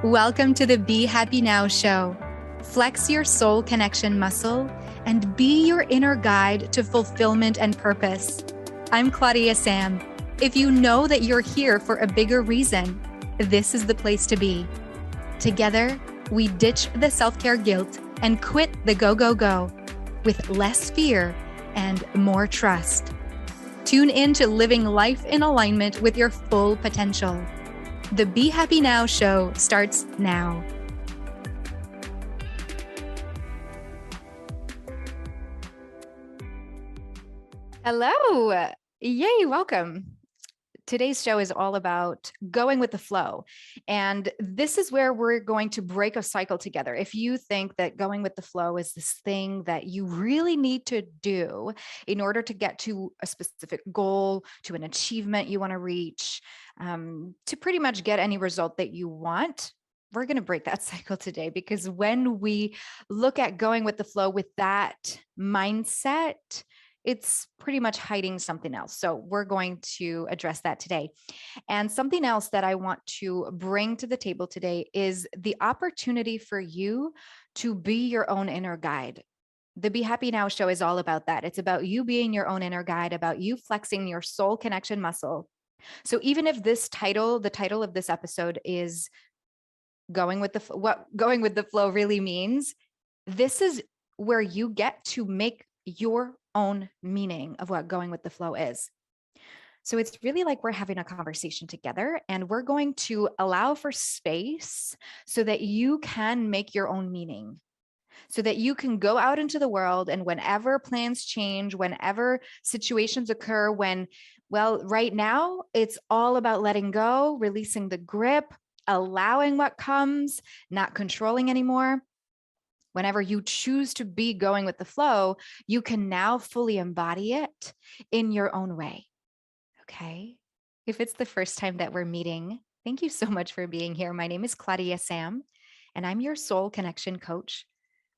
Welcome to the Be Happy Now show. Flex your soul connection muscle and be your inner guide to fulfillment and purpose. I'm Claudia-Sam. If you know that you're here for a bigger reason, this is the place to be. Together, we ditch the self-care guilt and quit the go with less fear and more trust. Tune in to living life in alignment with your full potential. The Be Happy Now show starts now. Hello. Yay, welcome. Today's show is all about going with the flow. And this is where we're going to break a cycle together. If you think that going with the flow is this thing that you really need to do in order to get to a specific goal, to an achievement you want to reach, to pretty much get any result that you want, we're going to break that cycle today, because when we look at going with the flow with that mindset, it's pretty much hiding something else. So we're going to address that today. And something else that I want to bring to the table today is the opportunity for you to be your own inner guide. The Be Happy Now show is all about that. It's about you being your own inner guide, about you flexing your soul connection muscle. So even if the title of this episode is what going with the flow really means, this is where you get to make your own meaning of what going with the flow is. So it's really like we're having a conversation together, and we're going to allow for space so that you can make your own meaning, so that you can go out into the world, and whenever plans change, whenever situations occur, right now it's all about letting go, releasing the grip, allowing what comes, not controlling anymore. Whenever you choose to be going with the flow, you can now fully embody it in your own way. Okay. If it's the first time that we're meeting, thank you so much for being here. My name is Claudia-Sam, and I'm your soul connection coach.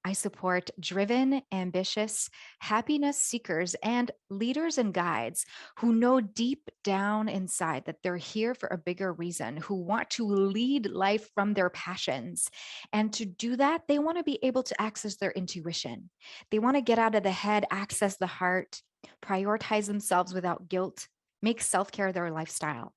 I support driven, ambitious, happiness seekers and leaders and guides who know deep down inside that they're here for a bigger reason, who want to lead life from their passions. And to do that, they want to be able to access their intuition. They want to get out of the head, access the heart, prioritize themselves without guilt, make self-care their lifestyle.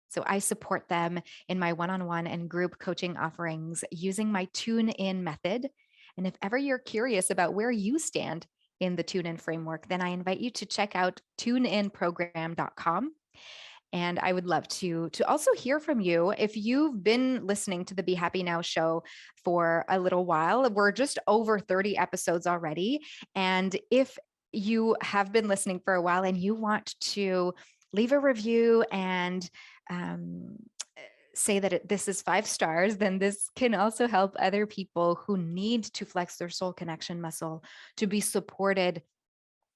So I support them in my one-on-one and group coaching offerings using my tune-in method. And if ever you're curious about where you stand in the tune-in framework, then I invite you to check out tuneinprogram.com. And I would love to also hear from you. If you've been listening to the Be Happy Now show for a little while, we're just over 30 episodes already. And if you have been listening for a while and you want to leave a review and say that this is 5 stars, then this can also help other people who need to flex their soul connection muscle to be supported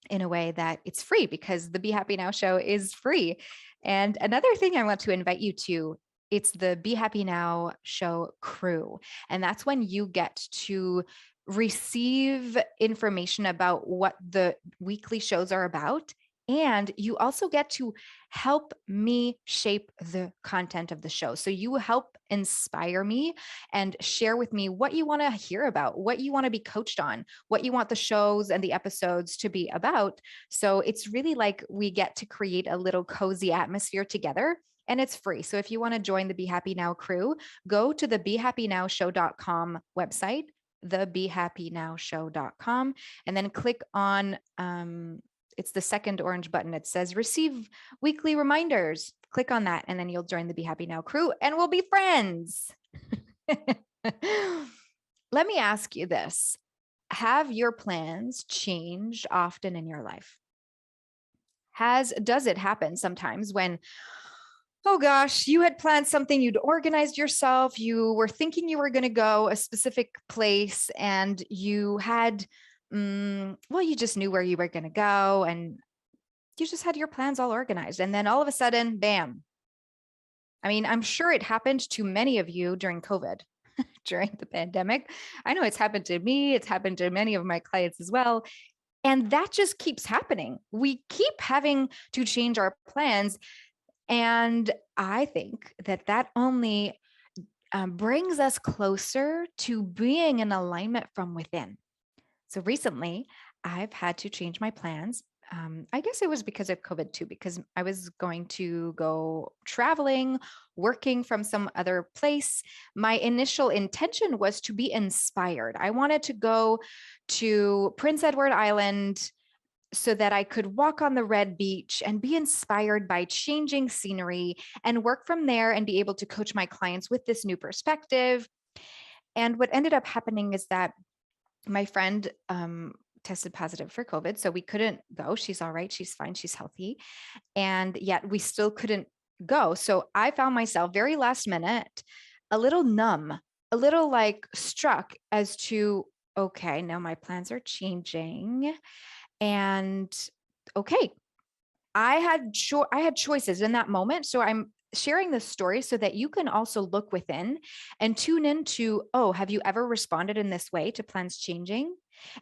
in a way that it's free, because the Be Happy Now show is free. And another thing I want to invite you to, it's the Be Happy Now show crew. And that's when you get to receive information about what the weekly shows are about. And you also get to help me shape the content of the show. So you help inspire me and share with me what you want to hear about, what you want to be coached on, what you want the shows and the episodes to be about. So it's really like we get to create a little cozy atmosphere together, and it's free. So if you want to join the Be Happy Now crew, go to the BeHappyNowShow.com website, theBeHappyNowShow.com, and then click on it's the second orange button. It says receive weekly reminders. Click on that, and then you'll join the Be Happy Now crew, and we'll be friends. Let me ask you this. Have your plans changed often in your life? Does it happen sometimes when, oh gosh, you had planned something, you'd organized yourself, you were thinking you were going to go a specific place, and you had you just knew where you were going to go, and you just had your plans all organized. And then all of a sudden, bam. I mean, I'm sure it happened to many of you during COVID. during the pandemic. I know it's happened to me, it's happened to many of my clients as well. And that just keeps happening. We keep having to change our plans. And I think that that only brings us closer to being in alignment from within. So recently, I've had to change my plans. I guess it was because of COVID too, because I was going to go traveling, working from some other place. My initial intention was to be inspired. I wanted to go to Prince Edward Island so that I could walk on the red beach and be inspired by changing scenery and work from there and be able to coach my clients with this new perspective. And what ended up happening is that my friend tested positive for COVID. So we couldn't go. She's all right. She's fine. She's healthy. And yet we still couldn't go. So I found myself very last minute, a little numb, a little like struck as to, okay, now my plans are changing. And okay, I had choices in that moment. So I'm sharing this story so that you can also look within and tune into, oh, have you ever responded in this way to plans changing?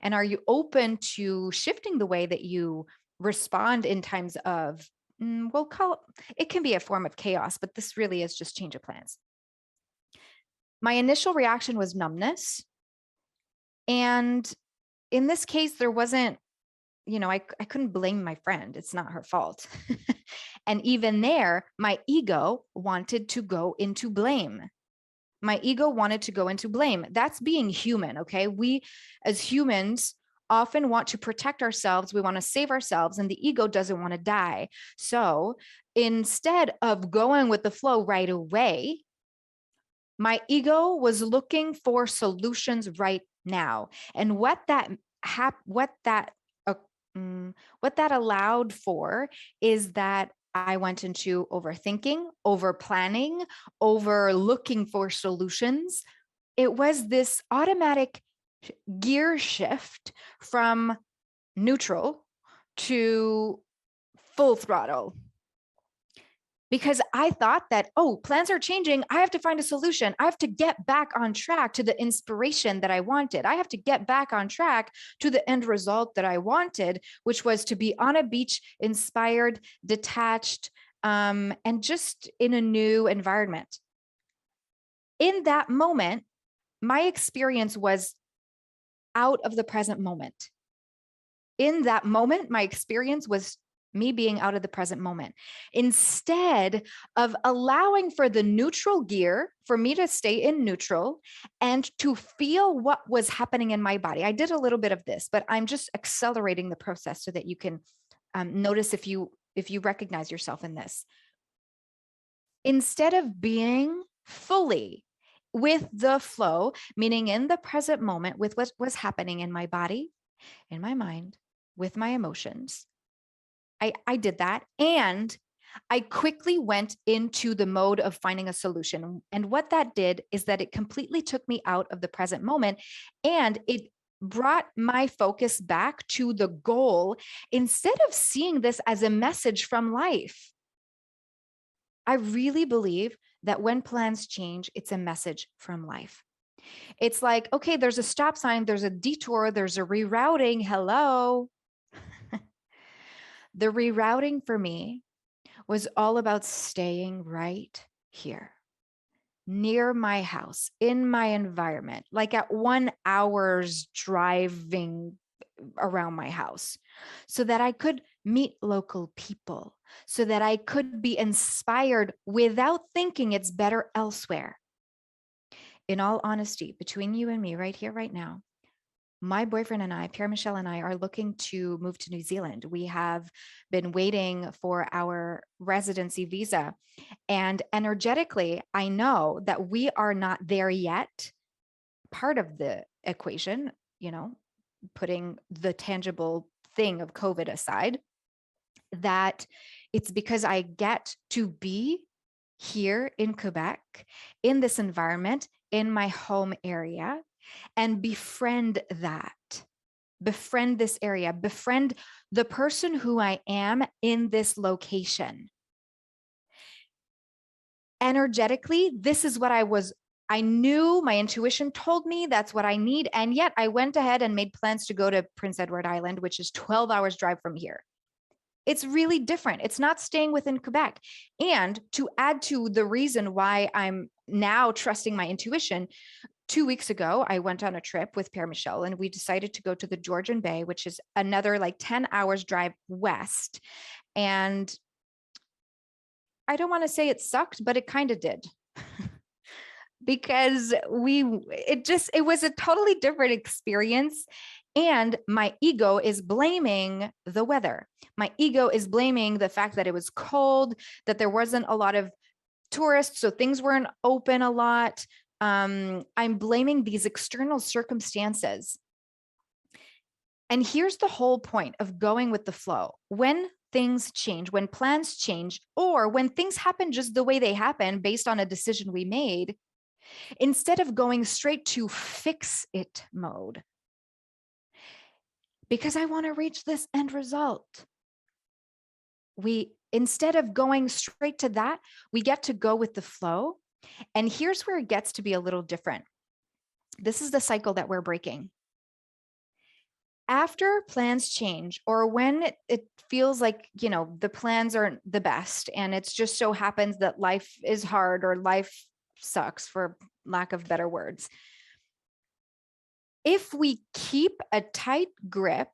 And are you open to shifting the way that you respond in times of, we'll call it can be a form of chaos, but this really is just change of plans. My initial reaction was numbness. And in this case, there wasn't, I couldn't blame my friend. It's not her fault. And even there, my ego wanted to go into blame. My ego wanted to go into blame. That's being human, okay? We as humans often want to protect ourselves. We want to save ourselves, and the ego doesn't want to die. So instead of going with the flow right away, my ego was looking for solutions right now. And what that allowed for is that I went into overthinking, over planning, over looking for solutions. It was this automatic gear shift from neutral to full throttle. Because I thought that, oh, plans are changing. I have to find a solution. I have to get back on track to the inspiration that I wanted. I have to get back on track to the end result that I wanted, which was to be on a beach, inspired, detached, and just in a new environment. In that moment, my experience was out of the present moment. In that moment, my experience was me being out of the present moment. Instead of allowing for the neutral gear, for me to stay in neutral and to feel what was happening in my body. I did a little bit of this, but I'm just accelerating the process so that you can notice if you recognize yourself in this. Instead of being fully with the flow, meaning in the present moment with what was happening in my body, in my mind, with my emotions, I did that. And I quickly went into the mode of finding a solution. And what that did is that it completely took me out of the present moment, and it brought my focus back to the goal instead of seeing this as a message from life. I really believe that when plans change, it's a message from life. It's like, okay, there's a stop sign, there's a detour, there's a rerouting. Hello. The rerouting for me was all about staying right here, near my house, in my environment, like at 1 hour's driving around my house, so that I could meet local people, so that I could be inspired without thinking it's better elsewhere. In all honesty, between you and me right here, right now, my boyfriend and I, Pierre Michel and I, are looking to move to New Zealand. We have been waiting for our residency visa. And energetically, I know that we are not there yet. Part of the equation, putting the tangible thing of COVID aside, that it's because I get to be here in Quebec, in this environment, in my home area, and befriend this area, befriend the person who I am in this location. Energetically, this is what I was I knew, my intuition told me that's what I need. And yet I went ahead and made plans to go to Prince Edward Island, which is 12 hours drive from here. It's really different. It's not staying within Quebec. And to add to the reason why I'm now trusting my intuition, 2 weeks ago, I went on a trip with Pierre Michel and we decided to go to the Georgian Bay, which is another like 10 hours drive west. And I don't want to say it sucked, but it kind of did. Because it was a totally different experience. And my ego is blaming the weather. My ego is blaming the fact that it was cold, that there wasn't a lot of tourists, so things weren't open a lot. I'm blaming these external circumstances. And here's the whole point of going with the flow. When things change, when plans change, or when things happen just the way they happen based on a decision we made, instead of going straight to fix it mode, because I want to reach this end result, instead of going straight to that, we get to go with the flow. And here's where it gets to be a little different. This is the cycle that we're breaking. After plans change, or when it feels like, the plans aren't the best, and it's just so happens that life is hard or life sucks, for lack of better words. If we keep a tight grip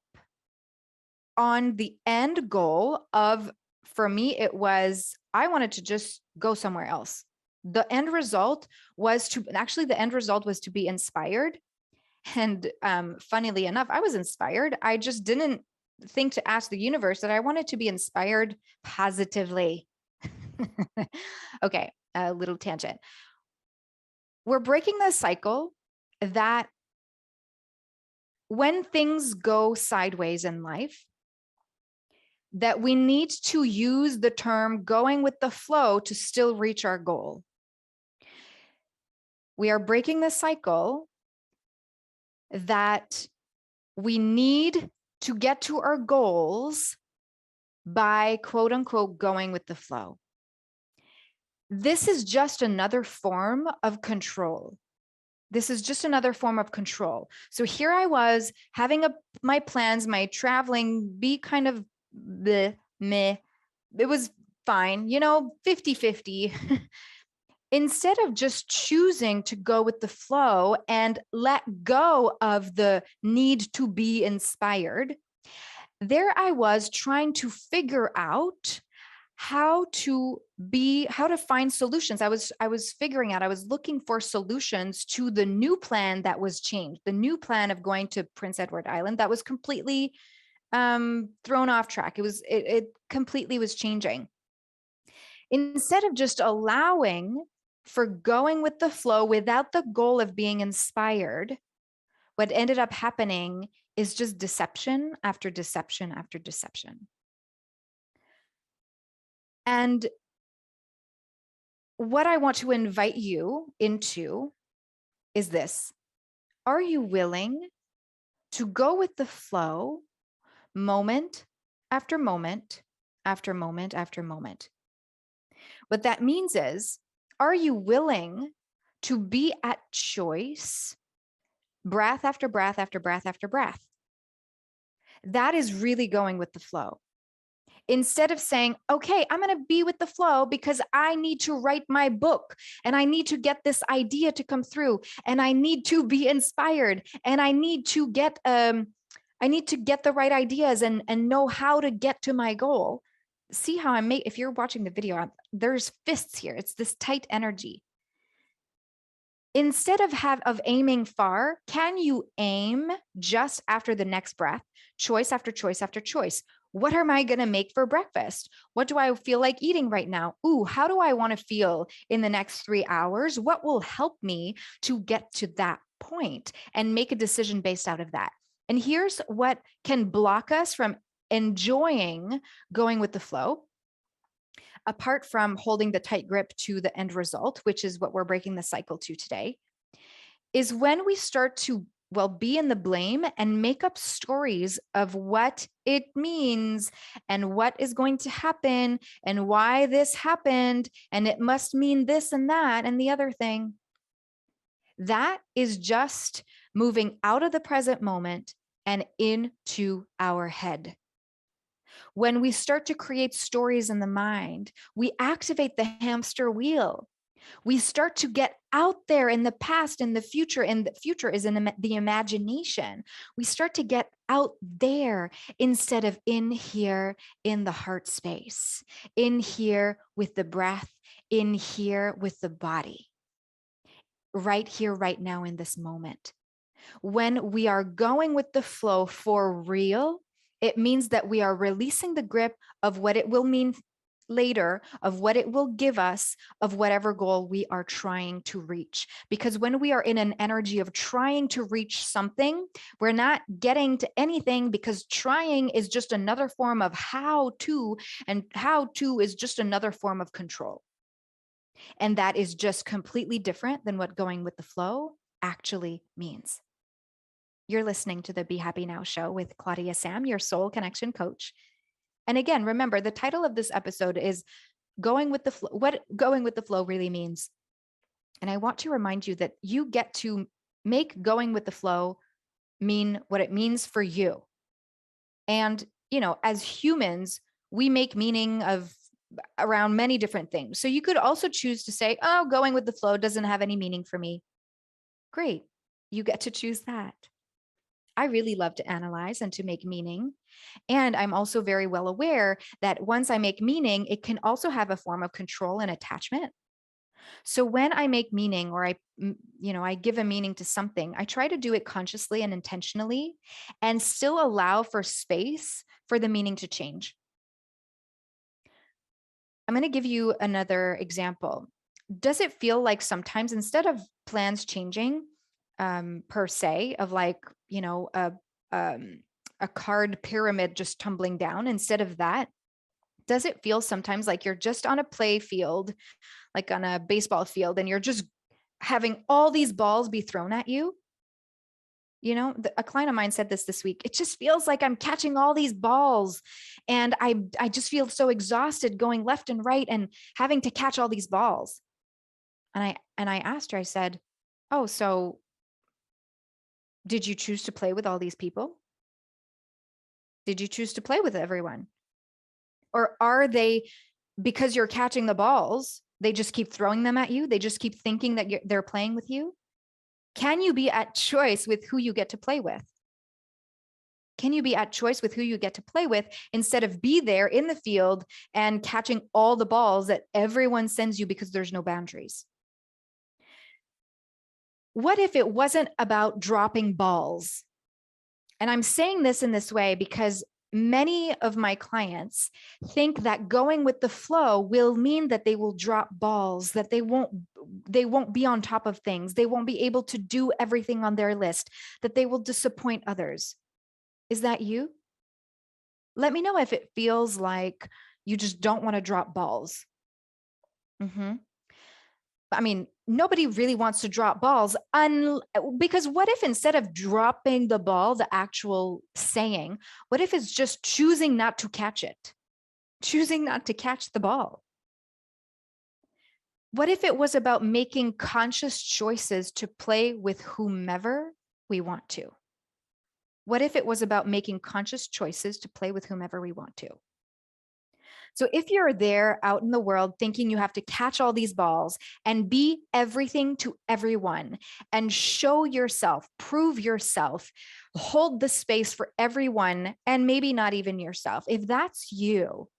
on the end goal of, for me, it was, I wanted to just go somewhere else. The end result was to be inspired. And funnily enough, I was inspired. I just didn't think to ask the universe that I wanted to be inspired positively. Okay, a little tangent. We're breaking the cycle that when things go sideways in life, that we need to use the term going with the flow to still reach our goal. We are breaking the cycle that we need to get to our goals by quote unquote going with the flow. This is just another form of control. This is just another form of control. So here I was having my plans, my traveling be kind of meh. It was fine, 50-50. Instead of just choosing to go with the flow and let go of the need to be inspired, there I was trying to figure out how to find solutions. I was figuring out, I was looking for solutions to the new plan that was changed, the new plan of going to Prince Edward Island that was completely thrown off track. It completely was changing. Instead of just allowing for going with the flow without the goal of being inspired, what ended up happening is just deception after deception after deception. And what I want to invite you into is this. Are you willing to go with the flow moment after moment after moment after moment? What that means is, are you willing to be at choice, breath after breath after breath after breath? That is really going with the flow. Instead of saying, okay, I'm going to be with the flow because I need to write my book and I need to get this idea to come through and I need to be inspired and I need to get the right ideas and know how to get to my goal. See how if you're watching the video, there's fists here. It's this tight energy. Instead of aiming far, can you aim just after the next breath, choice after choice after choice? What am I going to make for breakfast? What do I feel like eating right now? Ooh, how do I want to feel in the next 3 hours? What will help me to get to that point and make a decision based out of that? And here's what can block us from enjoying going with the flow. Apart from holding the tight grip to the end result, which is what we're breaking the cycle to today, is when we start to, be in the blame and make up stories of what it means and what is going to happen and why this happened. And it must mean this and that and the other thing. That is just moving out of the present moment and into our head. When we start to create stories in the mind, we activate the hamster wheel. We start to get out there in the past, in the future, and the future is in the imagination. We start to get out there instead of in here in the heart space, in here with the breath, in here with the body, right here, right now in this moment. When we are going with the flow for real, it means that we are releasing the grip of what it will mean later, of what it will give us, of whatever goal we are trying to reach. Because when we are in an energy of trying to reach something, we're not getting to anything, because trying is just another form of how to, and how to is just another form of control. And that is just completely different than what going with the flow actually means. You're listening to the Be Happy Now show with Claudia-Sam, your soul connection coach. And again, remember, the title of this episode is Going with the Flow, what going with the flow really means. And I want to remind you that you get to make going with the flow mean what it means for you. And, as humans, we make meaning of around many different things. So you could also choose to say, oh, going with the flow doesn't have any meaning for me. Great. You get to choose that. I really love to analyze and to make meaning. And I'm also very well aware that once I make meaning, it can also have a form of control and attachment. So when I make meaning, or I give a meaning to something, I try to do it consciously and intentionally, and still allow for space for the meaning to change. I'm going to give you another example. Does it feel like sometimes, instead of plans changing, per se, of like, um, a card pyramid just tumbling down, instead of that, does it feel sometimes like you're just on a play field, like on a baseball field, and you're just having all these balls be thrown at you? A client of mine said this week. It just feels like I'm catching all these balls, and I just feel so exhausted going left and right and having to catch all these balls. And I asked her, I said, oh, so did you choose to play with all these people? Did you choose to play with everyone? Or are they, because you're catching the balls, they just keep throwing them at you? They just keep thinking that they're playing with you? Can you be at choice with who you get to play with? Can you be at choice with who you get to play with, instead of be there in the field and catching all the balls that everyone sends you because there's no boundaries? What if it wasn't about dropping balls? And I'm saying this in this way because many of my clients think that going with the flow will mean that they will drop balls, that they won't be on top of things, they won't be able to do everything on their list, that they will disappoint others. Is that you? Let me know if it feels like you just don't want to drop balls. I mean, nobody really wants to drop balls, because what if, instead of dropping the ball, the actual saying, what if it's just choosing not to catch it, choosing not to catch the ball? What if it was about making conscious choices to play with whomever we want to? What if it was about making conscious choices to play with whomever we want to? So if you're there out in the world thinking you have to catch all these balls and be everything to everyone and show yourself, prove yourself, hold the space for everyone, and maybe not even yourself, if that's you,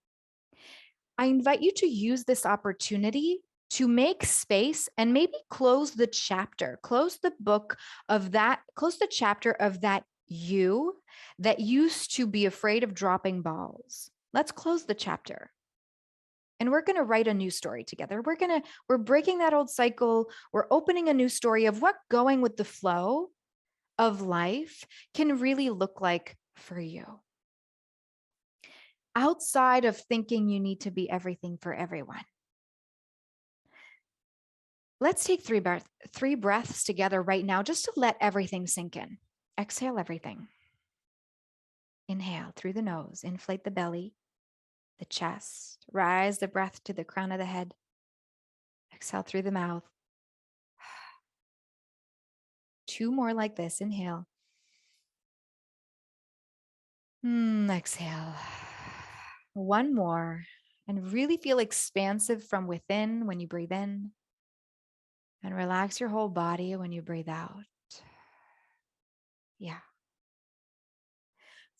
I invite you to use this opportunity to make space and maybe close the chapter, close the book of that, close the chapter of that you that used to be afraid of dropping balls. Let's close the chapter. And we're going to write a new story together. We're breaking that old cycle. We're opening a new story of what going with the flow of life can really look like for you. Outside of thinking you need to be everything for everyone. Let's take three breaths together right now, just to let everything sink in. Exhale everything. Inhale through the nose, inflate the belly, the chest, rise the breath to the crown of the head. Exhale through the mouth. 2 more like this. Inhale. Exhale. 1 more. And really feel expansive from within when you breathe in. And relax your whole body when you breathe out. Yeah.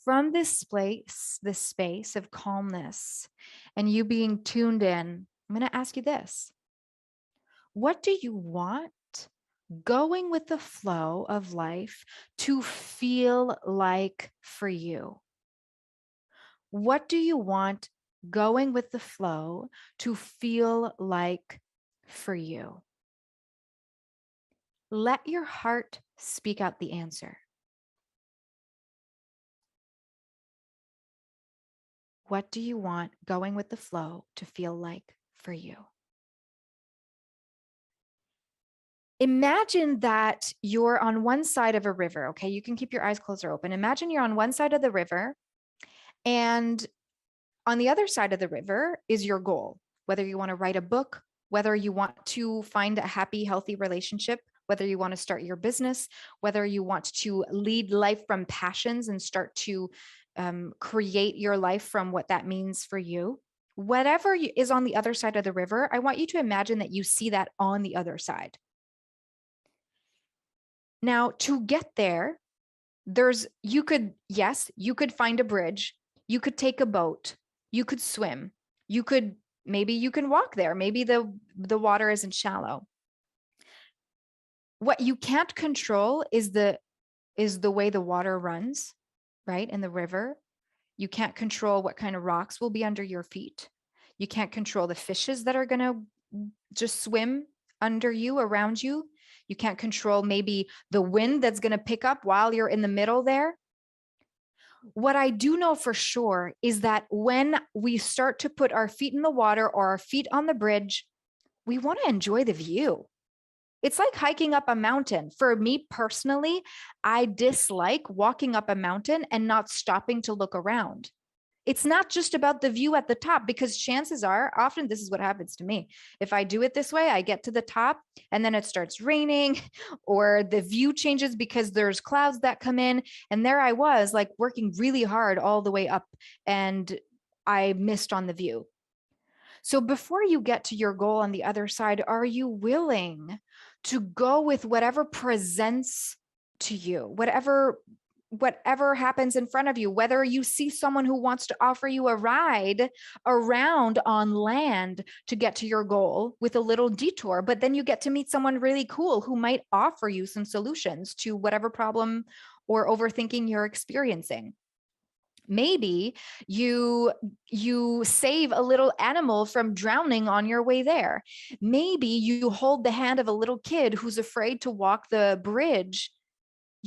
From this space of calmness and you being tuned in, I'm going to ask you this. What do you want going with the flow of life to feel like for you? What do you want going with the flow to feel like for you? Let your heart speak out the answer. What do you want going with the flow to feel like for you? Imagine that you're on one side of a river, okay? You can keep your eyes closed or open. Imagine you're on one side of the river, and on the other side of the river is your goal, whether you want to write a book, whether you want to find a happy, healthy relationship, whether you want to start your business, whether you want to lead life from passions and start to create your life from what that means for you. Whatever is on the other side of the river, I want you to imagine that you see that on the other side. Now, to get there, you could find a bridge, you could take a boat, you could swim, maybe you can walk there, maybe the water isn't shallow. What you can't control is the way the water runs, right? In the river. You can't control what kind of rocks will be under your feet. You can't control the fishes that are going to just swim under you, around you. You can't control maybe the wind that's going to pick up while you're in the middle there. What I do know for sure is that when we start to put our feet in the water or our feet on the bridge, we want to enjoy the view. It's like hiking up a mountain. For me personally, I dislike walking up a mountain and not stopping to look around. It's not just about the view at the top, because chances are, often this is what happens to me. If I do it this way, I get to the top and then it starts raining or the view changes because there's clouds that come in. And there I was, like, working really hard all the way up and I missed on the view. So before you get to your goal on the other side, are you willing to go with whatever presents to you, whatever happens in front of you, whether you see someone who wants to offer you a ride around on land to get to your goal with a little detour, but then you get to meet someone really cool who might offer you some solutions to whatever problem or overthinking you're experiencing. Maybe you save a little animal from drowning on your way there. Maybe you hold the hand of a little kid who's afraid to walk the bridge.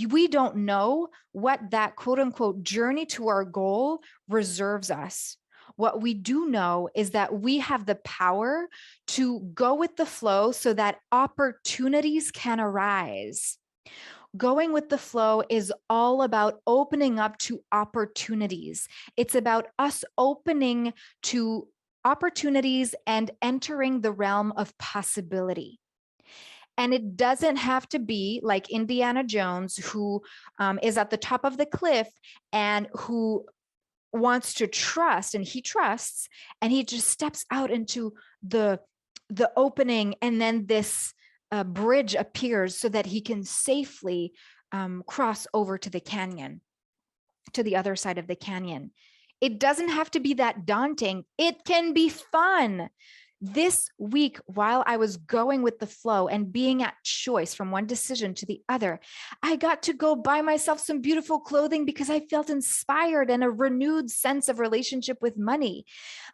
We don't know what that quote unquote journey to our goal reserves us. What we do know is that we have the power to go with the flow so that opportunities can arise. Going with the flow is all about opening up to opportunities. It's about us opening to opportunities and entering the realm of possibility. And it doesn't have to be like Indiana Jones, who is at the top of the cliff and who wants to trust, and he trusts, and he just steps out into the opening, and then this bridge appears so that he can safely cross over to the canyon, to the other side of the canyon. It doesn't have to be that daunting. It can be fun. This week, while I was going with the flow and being at choice from one decision to the other, I got to go buy myself some beautiful clothing because I felt inspired and a renewed sense of relationship with money.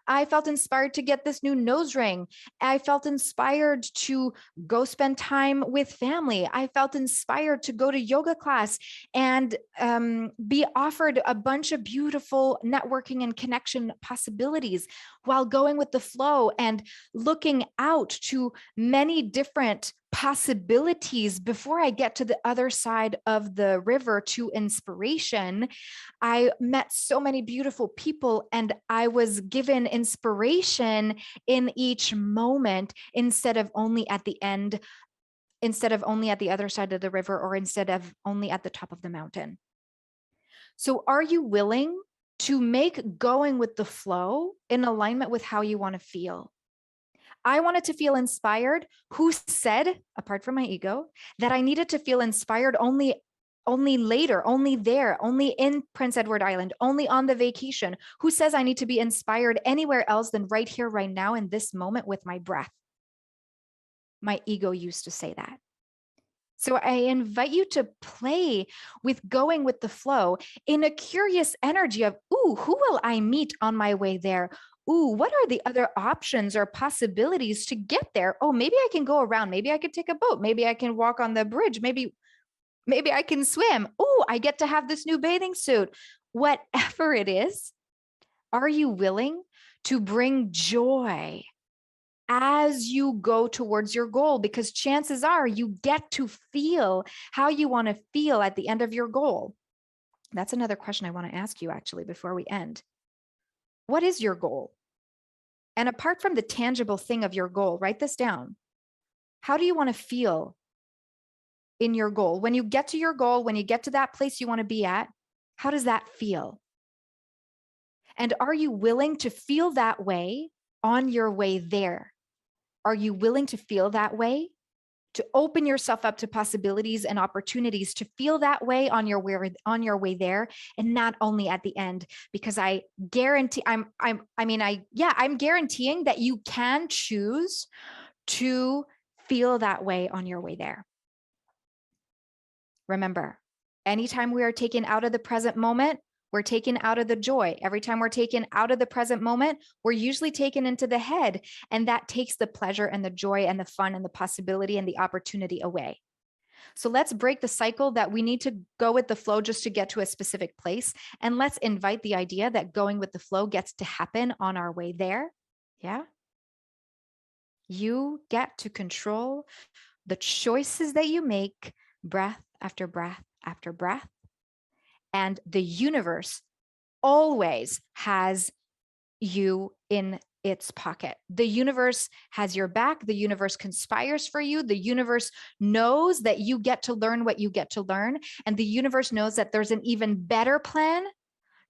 I felt inspired to get this new nose ring. I felt inspired to go spend time with family. I felt inspired to go to yoga class and be offered a bunch of beautiful networking and connection possibilities while going with the flow and looking out to many different possibilities before I get to the other side of the river to inspiration. I met so many beautiful people and I was given inspiration in each moment instead of only at the end instead of only at the other side of the river or instead of only at the top of the mountain. So are you willing to make going with the flow in alignment with how you want to feel? I wanted to feel inspired. Who said, apart from my ego, that I needed to feel inspired only later, only there, only in Prince Edward Island, only on the vacation? Who says I need to be inspired anywhere else than right here, right now, in this moment with my breath? My ego used to say that. So I invite you to play with going with the flow in a curious energy of, ooh, who will I meet on my way there? Ooh, what are the other options or possibilities to get there? Oh, maybe I can go around. Maybe I could take a boat. Maybe I can walk on the bridge. Maybe I can swim. Oh, I get to have this new bathing suit. Whatever it is, are you willing to bring joy as you go towards your goal? Because chances are you get to feel how you want to feel at the end of your goal. That's another question I want to ask you actually before we end. What is your goal? And apart from the tangible thing of your goal, write this down. How do you want to feel in your goal? When you get to your goal, when you get to that place you want to be at, how does that feel? And are you willing to feel that way on your way there? Are you willing to feel that way? To open yourself up to possibilities and opportunities to feel that way on your way there, and not only at the end, because I guarantee I'm guaranteeing that you can choose to feel that way on your way there. Remember, anytime we are taken out of the present moment, we're taken out of the joy. Every time we're taken out of the present moment, we're usually taken into the head, and that takes the pleasure and the joy and the fun and the possibility and the opportunity away. So let's break the cycle that we need to go with the flow just to get to a specific place. And let's invite the idea that going with the flow gets to happen on our way there. Yeah. You get to control the choices that you make, breath after breath after breath. And the universe always has you in its pocket. The universe has your back. The universe conspires for you. The universe knows that you get to learn what you get to learn. And the universe knows that there's an even better plan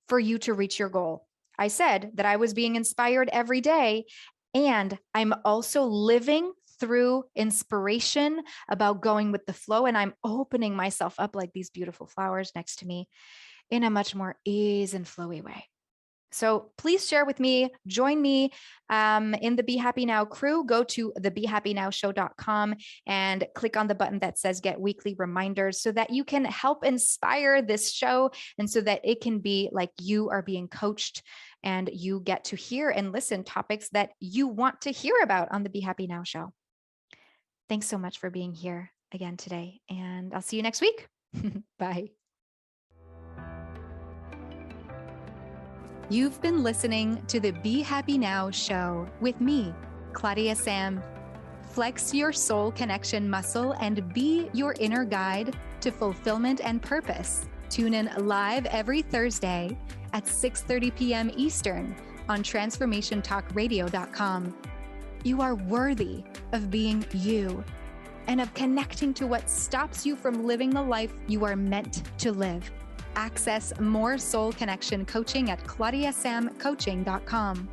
for you to reach your goal. I said that I was being inspired every day, and I'm also living through inspiration about going with the flow. And I'm opening myself up like these beautiful flowers next to me in a much more ease and flowy way. So please share with me, join me in the Be Happy Now crew. Go to thebehappynowshow.com and click on the button that says get weekly reminders so that you can help inspire this show and so that it can be like you are being coached and you get to hear and listen topics that you want to hear about on the Be Happy Now show. Thanks so much for being here again today, and I'll see you next week. Bye. You've been listening to the Be Happy Now show with me, Claudia-Sam. Flex your soul connection muscle and be your inner guide to fulfillment and purpose. Tune in live every Thursday at 6:30 p.m. Eastern on transformationtalkradio.com. You are worthy of being you and of connecting to what stops you from living the life you are meant to live. Access more soul connection coaching at claudiasamcoaching.com.